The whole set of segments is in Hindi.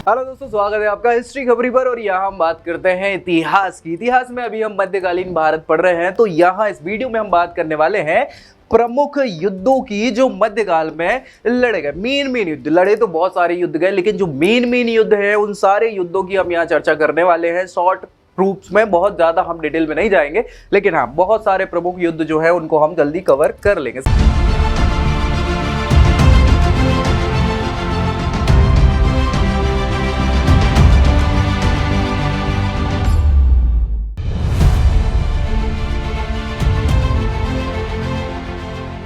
हेलो दोस्तों, स्वागत है आपका हिस्ट्री खबरी पर। और यहाँ हम बात करते हैं इतिहास की। इतिहास में अभी हम मध्यकालीन भारत पढ़ रहे हैं, तो यहाँ इस वीडियो में हम बात करने वाले हैं प्रमुख युद्धों की जो मध्यकाल में लड़े गए। मेन युद्ध लड़े तो बहुत सारे युद्ध गए, लेकिन जो मेन युद्ध है उन सारे युद्धों की हम यहाँ चर्चा करने वाले हैं। शॉर्ट प्रूफ्स में बहुत ज्यादा हम डिटेल में नहीं जाएंगे, लेकिन हाँ बहुत सारे प्रमुख युद्ध जो है उनको हम जल्दी कवर कर लेंगे।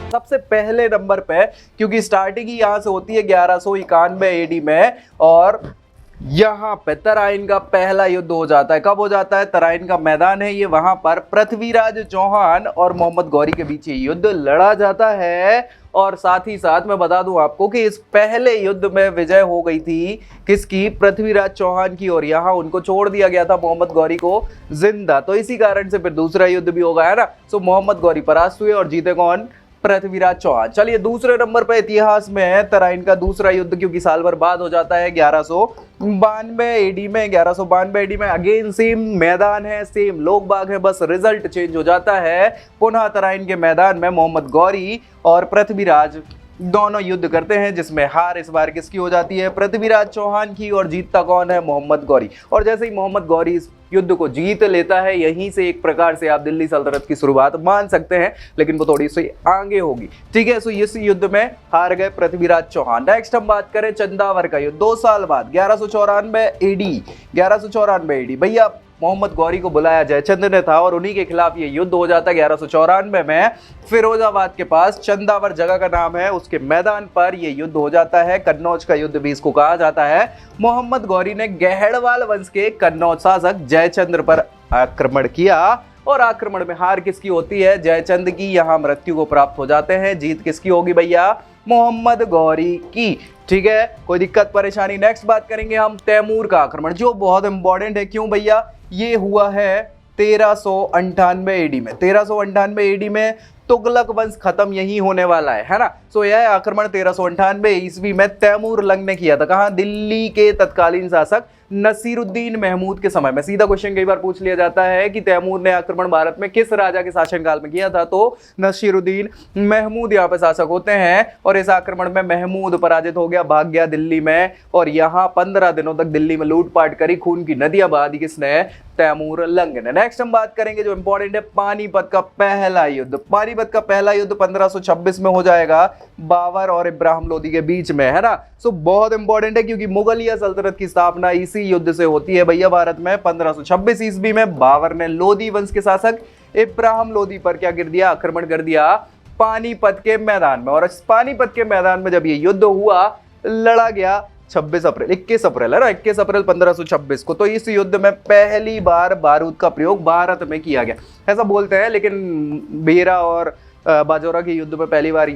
सबसे पहले नंबर पे, क्योंकि स्टार्टिंग ही यहां से होती है 1191 एडी में, और यहां पे तराइन का पहला युद्ध हो जाता है। कब हो जाता है? तराइन का मैदान है ये, वहां पर पृथ्वीराज चौहान और मोहम्मद गौरी के बीच ये युद्ध लड़ा जाता है। और साथ ही साथ मैं बता दूं आपको कि इस पहले युद्ध में विजय हो गई थी किसकी? पृथ्वीराज चौहान की, और यहां उनको छोड़ दिया गया था मोहम्मद गौरी को जिंदा। तो इसी कारण से फिर दूसरा युद्ध भी होगा, है ना। सो मोहम्मद गौरी परास्त हुए और जीते कौन? पृथ्वीराज चौहान। चलिए दूसरे नंबर पर इतिहास में है तराइन का दूसरा युद्ध, क्योंकि साल भर बाद हो जाता है 1192 एडी में। 1192 एडी में अगेन सेम मैदान है, सेम लोग बाग है, बस रिजल्ट चेंज हो जाता है। पुनः तराइन के मैदान में मोहम्मद गौरी और पृथ्वीराज दोनों युद्ध करते हैं, जिसमें हार इस बार किसकी हो जाती है? पृथ्वीराज चौहान की, और जीतता कौन है? मोहम्मद गौरी। और जैसे ही मोहम्मद गौरी इस युद्ध को जीत लेता है, यहीं से एक प्रकार से आप दिल्ली सल्तनत की शुरुआत मान सकते हैं, लेकिन वो थोड़ी सी आगे होगी, ठीक है। सो इस युद्ध में हार गए पृथ्वीराज चौहान। नेक्स्ट हम बात करें चंदावर का युद्ध। 2 साल बाद 1194 एडी, 1194 एडी भैया मोहम्मद गौरी को बुलाया जयचंद ने था, और उन्हीं के खिलाफ ये युद्ध हो जाता है 1194 में। फिरोजाबाद के पास चंदावर जगह का नाम है, उसके मैदान पर ये युद्ध हो जाता है। कन्नौज का युद्ध भी इसको कहा जाता है। मोहम्मद गौरी ने गहड़वाल वंश के कन्नौज शासक जयचंद्र पर आक्रमण किया, और आक्रमण में हार किसकी होती है? जयचंद की। यहां मृत्यु को प्राप्त हो जाते हैं। जीत किसकी होगी भैया? मोहम्मद गौरी की, ठीक है। कोई दिक्कत परेशानी? नेक्स्ट बात करेंगे हम तैमूर का आक्रमण, जो बहुत इंपॉर्टेंट है। क्यों भैया? ये हुआ है 1398 एडी में। 1398 एडी में तुगलक वंश खत्म यही होने वाला है ना। सो यह आक्रमण 1398 ईस्वी में तैमूर लंग ने किया था। कहां? दिल्ली के तत्कालीन शासक नसीरुद्दीन महमूद के समय में। सीधा क्वेश्चन कई बार पूछ लिया जाता है कि तैमूर ने आक्रमण भारत में किस राजा के शासनकाल में किया था, तो नसीरुद्दीन महमूद यहाँ पे शासक होते हैं। और इस आक्रमण में महमूद पराजित हो गया, भाग गया दिल्ली में, और यहाँ 15 दिनों तक दिल्ली में लूटपाट करी, खून की नदियां बहा दी किसने? तैमूर लंग ने। नेक्स्ट हम बात करेंगे जो इंपॉर्टेंट है, पानीपत का पहला युद्ध। पानीपत का पहला युद्ध 1526 में हो जाएगा, बाबर और इब्राहिम लोदी के बीच में, है ना। सो बहुत इंपॉर्टेंट है, क्योंकि मुगलिया सल्तनत की स्थापना इसी युद्ध से होती है भैया भारत में। 1526 ईस्वी में बाबर ने लोदी वंश के शासक इब्राहिम लोदी पर क्या कर दिया? आक्रमण कर दिया पानीपत के मैदान में। और पानीपत के मैदान में जब ये युद्ध हुआ, लड़ा गया 21 अप्रैल है ना, 21 अप्रैल 1526 को। तो इस युद्ध में पहली बार बारूद का प्रयोग भारत में किया गया, ऐसा बोलते हैं, लेकिन बेरा और बाजौरा के युद्ध में पहली बार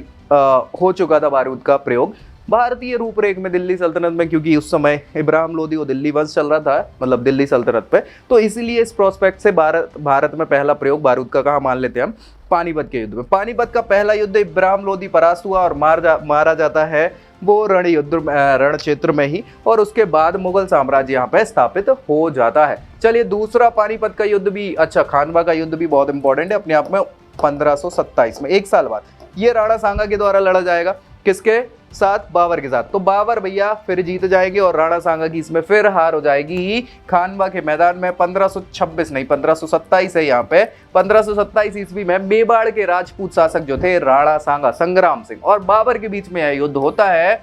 हो चुका था बारूद का प्रयोग भारतीय रूपरेख में दिल्ली सल्तनत में, क्योंकि उस समय इब्राहिम लोदी और दिल्ली वंश चल रहा था, मतलब दिल्ली सल्तनत पे। तो इसीलिए इस प्रोस्पेक्ट से भारत में पहला प्रयोग बारूद का कहाँ मान लेते हैं हम? पानीपत के युद्ध में। पानीपत का पहला युद्ध इब्राहिम लोदी परास्त हुआ और मारा जाता है वो रण क्षेत्र में ही, और उसके बाद मुगल साम्राज्य यहाँ पे स्थापित हो जाता है। चलिए दूसरा पानीपत का युद्ध भी, अच्छा खानवा का युद्ध भी बहुत इंपॉर्टेंट है अपने आप में। 1527 में, 1 साल बाद, ये राणा सांगा के द्वारा लड़ा जाएगा। किसके साथ? बाबर के साथ। तो बाबर भैया फिर जीत जाएंगे, और राणा सांगा की इसमें फिर हार हो जाएगी खानवा के मैदान में। 1526 नहीं, 1527 है यहाँ पे। 1527 ईस्वी में मेवाड़ के राजपूत शासक जो थे राणा सांगा, संग्राम सिंह और बाबर के बीच में यह युद्ध होता है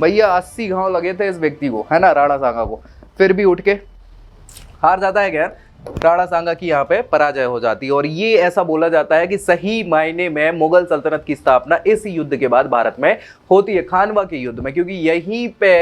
भैया। 80 घाव लगे थे इस व्यक्ति को, है ना, राणा सांगा को। फिर भी उठ के हार जाता है क्या? राणा सांगा की यहाँ पे पराजय हो जाती है। और ये ऐसा बोला जाता है कि सही मायने में मुगल सल्तनत की स्थापना इस युद्ध के बाद भारत में होती है, खानवा के युद्ध में, क्योंकि यहीं पे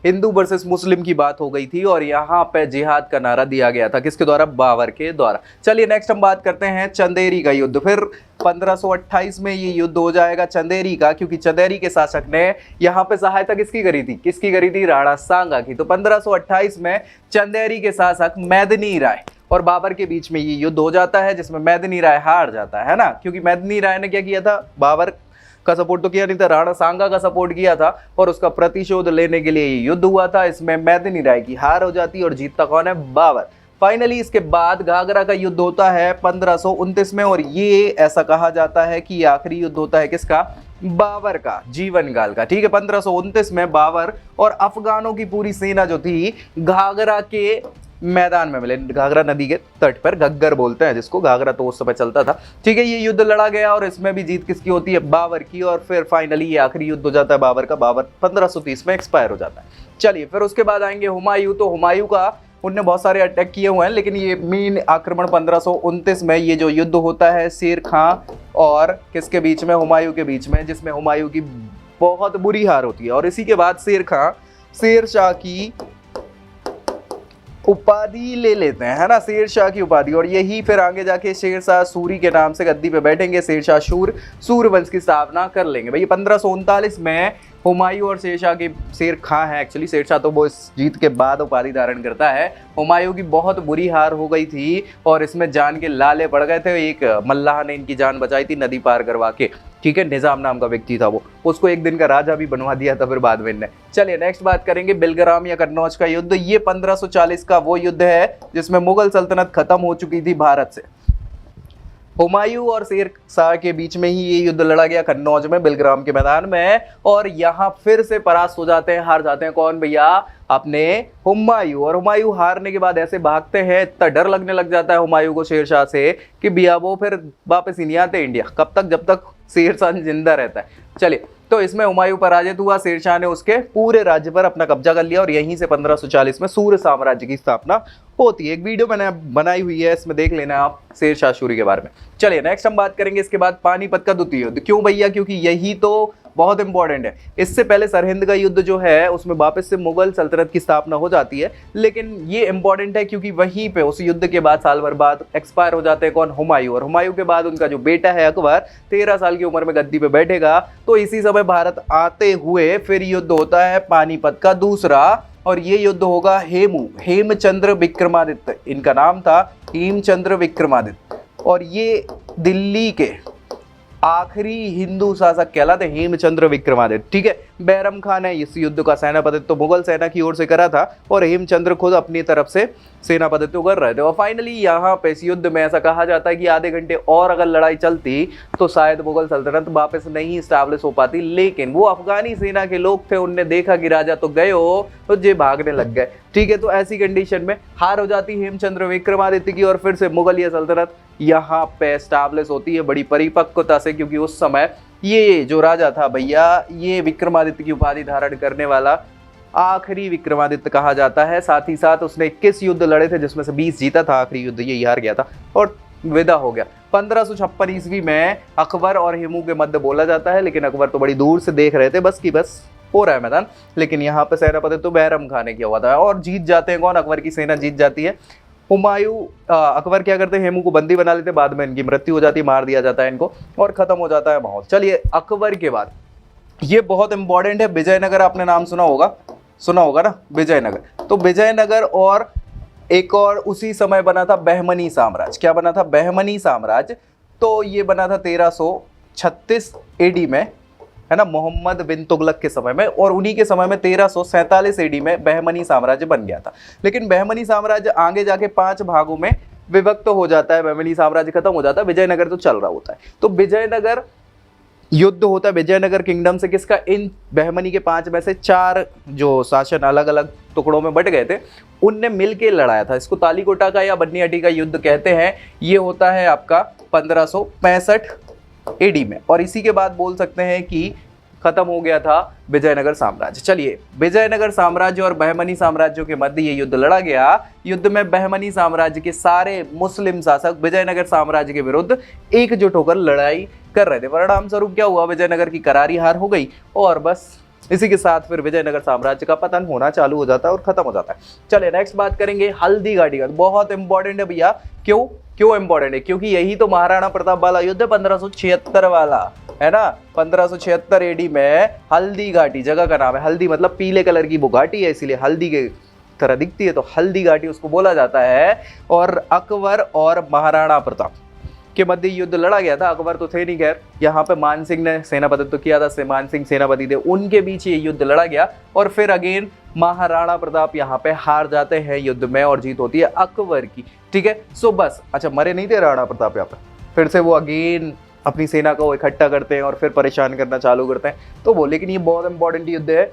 हिंदू वर्सेस मुस्लिम की बात हो गई थी, और यहाँ पे जिहाद का नारा दिया गया था। किसके द्वारा? बाबर के द्वारा। चलिए नेक्स्ट हम बात करते हैं चंदेरी का युद्ध। फिर 1528 में ये युद्ध हो जाएगा चंदेरी का, क्योंकि चंदेरी के शासक ने यहाँ पे सहायता किसकी करी थी? किसकी करी थी? राणा सांगा की। तो 1528 में चंदेरी के शासक मेदिनी राय और बाबर के बीच में ये युद्ध हो जाता है, जिसमें मेदिनी राय हार जाता है ना, क्योंकि मेदिनी राय ने क्या किया था? बाबर का सपोर्ट तो किया नहीं था, राणा सांगा का सपोर्ट किया था और उसका प्रतिशोध लेने के लिए ये युद्ध हुआ था। इसमें मेदिनी राय की हार हो जाती है और जीतता कौन है? बाबर। फाइनली इसके बाद घाघरा का युद्ध होता है 1529 में और ये ऐसा कहा जाता है कि आखिरी युद्ध होता है किसका? बाबर का जीवन काल का। ठीक है, 1529 में बाबर और अफगानों की पूरी सेना जो थी घाघरा के मैदान में मिले, घाघरा नदी के तट पर, घग्गर बोलते हैं जिसको, घाघरा तो उस समय चलता था। ठीक है, ये युद्ध लड़ा गया और इसमें भी जीत किसकी होती है? बाबर की। और फिर फाइनली ये आखिरी युद्ध हो जाता है बाबर का। बाबर 1530 में एक्सपायर हो जाता है। चलिए फिर उसके बाद आएंगे हुमायूं। तो हुमायूं का, उनने बहुत सारे अटैक किए हुए हैं लेकिन ये मेन आक्रमण 1529 में ये जो युद्ध होता है शेर खां और किसके बीच में? हुमायूं के बीच में, जिसमें हुमायूं की बहुत बुरी हार होती है। और इसी के बाद शेर खां शेरशाह की उपाधि ले लेते हैं, है ना, शेरशाह की उपाधि। और यही फिर आगे जाके शेरशाह सूरी के नाम से गद्दी पे बैठेंगे। शेरशाह सूर वंश की स्थापना कर लेंगे। भाई 1539 में हुमायूं और शेरशाह की, शेर खां है एक्चुअली, शेरशाह तो वो इस जीत के बाद उपाधि धारण करता है। हुमायूं की बहुत बुरी हार हो गई थी और इसमें जान के लाले पड़ गए थे। एक मल्लाह ने इनकी जान बचाई थी नदी पार करवा के। ठीक है, निजाम नाम का व्यक्ति था वो, उसको एक दिन का राजा भी बनवा दिया था फिर बाद में इनने। चलिए नेक्स्ट बात करेंगे बिलग्राम या कन्नौज का युद्ध। ये 1540 का वो युद्ध है जिसमें मुगल सल्तनत खत्म हो चुकी थी भारत से। हुमायूं और शेरशाह के बीच में ही ये युद्ध लड़ा गया कन्नौज में, बिलग्राम के मैदान में। और यहाँ फिर से परास्त हो जाते हैं, हार जाते हैं कौन भैया? अपने हुमायूं। और हुमायूं हारने के बाद ऐसे भागते हैं, इतना डर लगने लग जाता है हुमायूं को शेरशाह से कि भैया वो फिर वापस ही नहीं आते इंडिया, कब तक? जब तक शेरशाह जिंदा रहता है। चलिए, तो इसमें हुमायूं पराजित हुआ, शेरशाह ने उसके पूरे राज्य पर अपना कब्जा कर लिया और यहीं से 1540 में सूर्य साम्राज्य की स्थापना होती है। एक वीडियो मैंने बनाई हुई है, इसमें देख लेना आप शेरशाह सूरी के बारे में। चलिए नेक्स्ट हम बात करेंगे इसके बाद पानीपत का द्वितीय युद्ध। क्यों भैया? क्योंकि यही तो बहुत इंपॉर्टेंट है। इससे पहले सरहिंद का युद्ध जो है उसमें वापस से मुगल सल्तनत की स्थापना हो जाती है, लेकिन ये इंपॉर्टेंट है क्योंकि वहीं पे उस युद्ध के बाद साल भर बाद एक्सपायर हो जाते हैं कौन? हुमायूं। और हुमायूं के बाद उनका जो बेटा है अकबर 13 साल की उम्र में गद्दी पे बैठेगा। तो इसी समय भारत आते हुए फिर युद्ध होता है पानीपत का दूसरा, और ये युद्ध होगा हेमचंद्र विक्रमादित्य, इनका नाम था हेमचंद्र विक्रमादित्य। और ये दिल्ली के आखिरी हिंदू शासक कहलाते हेमचंद्र विक्रमादित्य। ठीक है, बैरम खान है इस युद्ध का सेनापतित्व, तो मुगल सेना की ओर से करा था और हेमचंद्र खुद अपनी तरफ से सेनापतित्व कर रहे थे। और फाइनली यहाँ पे इस युद्ध में ऐसा कहा जाता है कि आधे घंटे और अगर लड़ाई चलती तो शायद मुगल सल्तनत वापस नहीं स्टैब्लिश हो पाती, लेकिन वो अफगानी सेना के लोग थे, उनने देखा कि राजा तो गए हो तो जे भागने लग गए। ठीक है, तो ऐसी कंडीशन में हार हो जाती हेमचंद्र विक्रमादित्य की और फिर से मुगलिया सल्तनत यहाँ पे स्टैब्लिश होती है बड़ी परिपक्वता से, क्योंकि उस समय ये जो राजा था भैया, ये विक्रमादित्य की उपाधि धारण करने वाला आखिरी विक्रमादित्य कहा जाता है। साथ ही साथ उसने 21 युद्ध लड़े थे जिसमें से 20 जीता था, आखिरी युद्ध ये हार गया था और विदा हो गया। 1556 ईस्वी में अकबर और हेमू के मध्य बोला जाता है, लेकिन अकबर तो बड़ी दूर से देख रहे थे, बस की बस हो रहा है मैदान। लेकिन यहाँ पे सेनापति तो बैरम खान ने किया हुआ था और जीत जाते हैं कौन? अकबर की सेना जीत जाती है। हुमायूं, अकबर क्या करते हैं? हेमू को बंदी बना लेते, बाद में इनकी मृत्यु हो जाती है, मार दिया जाता है इनको और खत्म हो जाता है माहौल। चलिए अकबर के बाद ये बहुत इंपॉर्टेंट है, विजयनगर आपने नाम सुना होगा ना, विजयनगर। तो विजयनगर और एक और उसी समय बना था बहमनी साम्राज्य। क्या बना था? बहमनी साम्राज्य। तो ये बना था 1336 एडी में, है ना, मोहम्मद बिन तुगलक के समय में, और उन्हीं के समय में 1347 एडी में बहमनी साम्राज्य बन गया था। लेकिन बहमनी साम्राज्य आगे जाके 5 भागों में विभक्त हो जाता है, बहमनी साम्राज्य खत्म हो जाता है, विजयनगर तो चल रहा होता है। तो विजयनगर युद्ध होता है विजयनगर किंगडम से किसका? इन बहमनी के 5 में से 4 जो शासन अलग अलग टुकड़ों में बट गए थे, उनने मिलके लड़ाया था। इसको तालीकोटा का या बन्नी का युद्ध कहते हैं। ये होता है आपका 1565 एडी में, और इसी के बाद बोल सकते हैं कि खत्म हो गया था विजयनगर साम्राज्य। चलिए, विजयनगर साम्राज्य और बहमनी साम्राज्यों के मध्य ये युद्ध लड़ा गया। युद्ध में बहमनी साम्राज्य के सारे मुस्लिम शासक विजयनगर साम्राज्य के विरुद्ध एकजुट होकर लड़ाई कर रहे थे। परिणाम स्वरूप क्या हुआ? विजयनगर की करारी हार हो गई और बस इसी के साथ फिर विजयनगर साम्राज्य का पतन होना चालू हो जाता है और खत्म हो जाता है। चलिए नेक्स्ट बात करेंगे हल्दी घाटी का। बहुत इंपॉर्टेंट है भैया। क्यों इंपॉर्टेंट है? क्योंकि यही तो महाराणा प्रताप वाला युद्ध है, 1576 वाला, है ना। 1576 एडी में हल्दी घाटी, जगह का नाम है। हल्दी मतलब पीले कलर की वो घाटी है, इसीलिए हल्दी के तरह दिखती है, तो हल्दी घाटी उसको बोला जाता है। और अकबर और महाराणा प्रताप के मध्य युद्ध लड़ा गया था। अकबर तो थे नहीं, खैर यहाँ पे मान सिंह ने सेनापतित्व किया था, मान सिंह सेनापति थे, उनके बीच ये युद्ध लड़ा गया और फिर अगेन महाराणा प्रताप यहाँ पे हार जाते हैं युद्ध में और जीत होती है अकबर की। ठीक है, सो बस अच्छा मरे नहीं थे राणा प्रताप यहाँ पे, फिर से वो अगेन अपनी सेना को इकट्ठा करते हैं और फिर परेशान करना चालू करते हैं। तो वो लेकिन ये बहुत इंपॉर्टेंट युद्ध है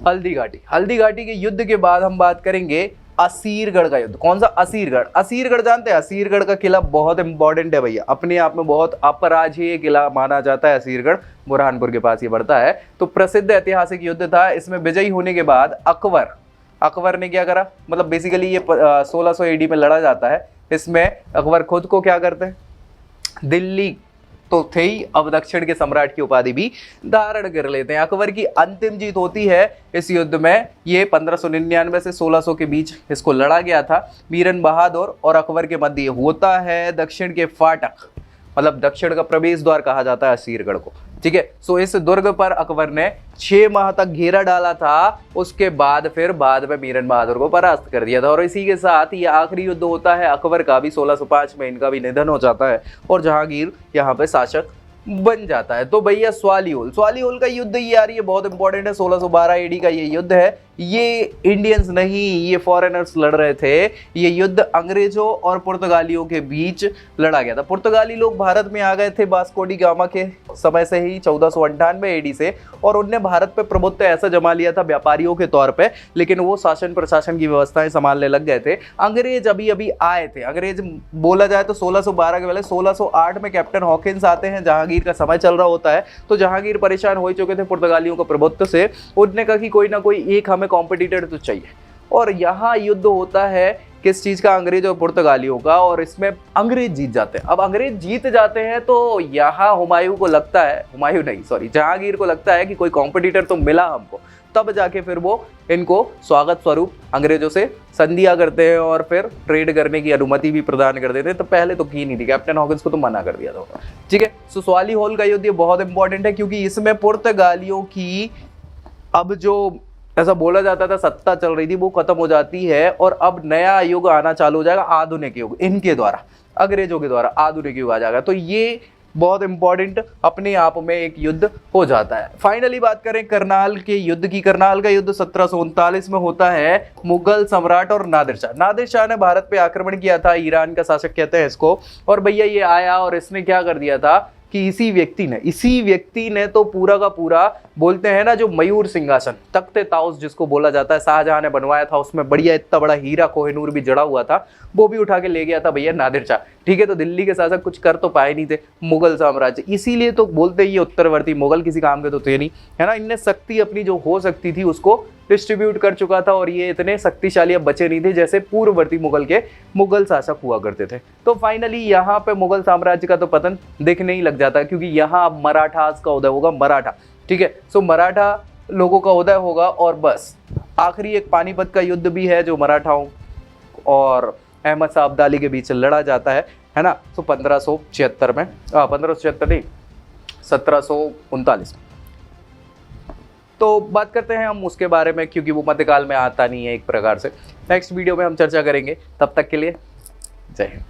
हल्दी घाटी। हल्दी घाटी के युद्ध के बाद हम बात करेंगे असीरगढ़ का युद्ध। कौन सा? असीरगढ़। असीरगढ़ जानते हैं? असीरगढ़ का किला बहुत इंपॉर्टेंट है भैया, अपने आप में बहुत अपराजेय किला माना जाता है असीरगढ़, बुरहानपुर के पास ये पड़ता है। तो प्रसिद्ध ऐतिहासिक युद्ध था। इसमें विजयी होने के बाद अकबर ने क्या करा, मतलब बेसिकली ये 1600 AD में लड़ा जाता है। इसमें अकबर खुद को क्या करते हैं, दिल्ली तो थे ही, अब दक्षिण के सम्राट की उपाधि भी धारण कर लेते हैं। अकबर की अंतिम जीत होती है इस युद्ध में। ये 1599 से 1600 के बीच इसको लड़ा गया था। बीरन बहादुर और अकबर के मध्य होता है दक्षिण के फाटक, मतलब दक्षिण का प्रवेश द्वार कहा जाता है असीरगढ़ को। ठीक है, सो इस दुर्ग पर अकबर ने 6 माह तक घेरा डाला था। उसके बाद फिर बाद में बीरन बहादुर को परास्त कर दिया था और इसी के साथ ये आखिरी युद्ध होता है अकबर का भी। 1605 में इनका भी निधन हो जाता है और जहांगीर यहाँ पे शासक बन जाता है। तो भैया स्वालीहोल का युद्ध ये यार ये बहुत इंपॉर्टेंट है। 1612 AD का ये युद्ध है। ये इंडियंस नहीं, ये फॉरेनर्स लड़ रहे थे। ये युद्ध अंग्रेजों और पुर्तगालियों के बीच लड़ा गया था। पुर्तगाली लोग भारत में आ गए थे वास्को डी गामा के समय से ही 1498 AD से, और उनने भारत पे प्रभुत्व ऐसा जमा लिया था व्यापारियों के तौर पे, लेकिन वो शासन प्रशासन की व्यवस्थाएं संभालने लग गए थे। अंग्रेज अभी अभी आए थे। अंग्रेज बोला जाए तो 1612 के पहले 1608 में कैप्टन हॉकिंस आते हैं। जहांगीर का समय चल रहा होता है, तो जहांगीर परेशान हो चुके थे पुर्तगालियों के प्रभुत्व से। उनने कहा कि कोई ना कोई एक हमें कॉम्पिटिटर तो चाहिए, और यहाँ युद्ध होता है किस चीज का, अंग्रेज और पुर्तगालियों का, और इसमें अंग्रेज जीत जाते हैं। अब अंग्रेज जीत जाते हैं तो यहाँ जहांगीर को लगता है कि कोई कॉम्पिटिटर तो मिला हमको। तब जाके फिर वो इनको स्वागत स्वरूप अंग्रेजों से संधियां करते हैं और फिर ट्रेड करने की अनुमति भी प्रदान कर देते हैं। तो पहले तो की नहीं थी, कैप्टन हॉकिंस को तो मना कर दिया था। ठीक है, सो स्वालीहोल का युद्ध ये बहुत इंपॉर्टेंट है क्योंकि इसमें पुर्तगालियों की अब जो ऐसा बोला जाता था सत्ता चल रही थी वो खत्म हो जाती है और अब नया युग आना चालू हो जाएगा, आधुनिक युग। इनके द्वारा, अंग्रेजों के द्वारा आधुनिक युग आ जाएगा। तो ये बहुत इंपॉर्टेंट अपने आप में एक युद्ध हो जाता है। फाइनली बात करें करनाल के युद्ध की। करनाल का युद्ध 1739 में होता है मुगल सम्राट और नादिर शाह ने भारत पे आक्रमण किया था। ईरान का शासक कहते हैं इसको। और भैया ये आया और इसने क्या कर दिया था कि इसी व्यक्ति ने तो पूरा का पूरा, बोलते हैं ना जो मयूर सिंहासन, तख्ते ताउस जिसको बोला जाता है, शाहजहां ने बनवाया था। उसमें बढ़िया इतना बड़ा हीरा कोहिनूर भी जड़ा हुआ था, वो भी उठा के ले गया था भैया नादिर शाह। ठीक है, तो दिल्ली के शासक कुछ कर तो पाए नहीं थे, मुगल साम्राज्य, इसीलिए तो बोलते ही उत्तरवर्ती मुगल किसी काम के तो थे नहीं, है ना। इनने शक्ति अपनी जो हो सकती थी उसको डिस्ट्रीब्यूट कर चुका था और ये इतने शक्तिशाली अब बचे नहीं थे जैसे पूर्ववर्ती मुगल शासक हुआ करते थे। तो फाइनली यहाँ पे मुगल साम्राज्य का तो पतन दिखने ही लग जाता है क्योंकि यहाँ अब मराठास का उदय होगा। मराठा, ठीक है, सो मराठा लोगों का उदय होगा। और बस आखिरी एक पानीपत का युद्ध भी है जो मराठाओं और अहमद शाह अब्दाली के बीच लड़ा जाता है ना। तो 1576 में 1576 नहीं 1739। तो बात करते हैं हम उसके बारे में क्योंकि वो मध्यकाल में आता नहीं है एक प्रकार से। नेक्स्ट वीडियो में हम चर्चा करेंगे। तब तक के लिए जय हिंद।